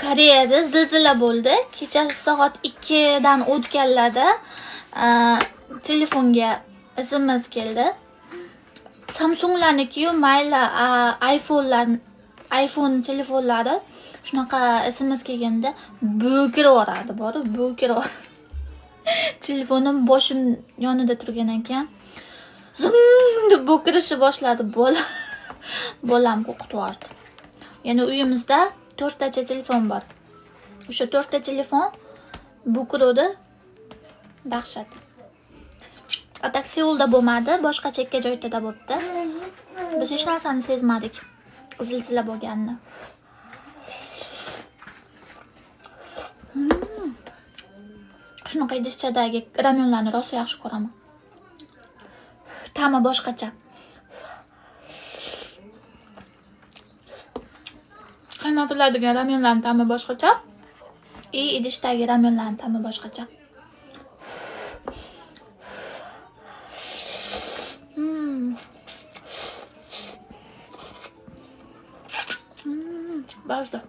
Koreyada zilzila bo'ldi. Kechasi soat 2 dan o'tganlarda telefonga SMS keldi. Samsunglarniki-yu mayli iPhone telefonlari shunaqa SMS kelganda bo'kiraveradi, bo'kiraveradi. Telefonim boshim yonida turgan ekan. Zum deb bo'kirishni boshladi. Bolam qo'rqitib yubordi. Ya'ni uyimizda 4 tacha telefon bor. O'sha 4 ta telefon bo'kirdi. Dahshat. Atak Seulda bo'lmadi, boshqa chekka joyda bo'libdi. Biz hech narsani sezmadik. Zilzila bo'lganini. Shunaqa idishchadagi ramyonlarni rosa yaxshi ko'raman. Ta'mi boshqacha. Qaynatiladigan ramyonlarning ta'mi boshqacha. Idishdagi ramyonlarning ta'mi boshqacha. Bazda.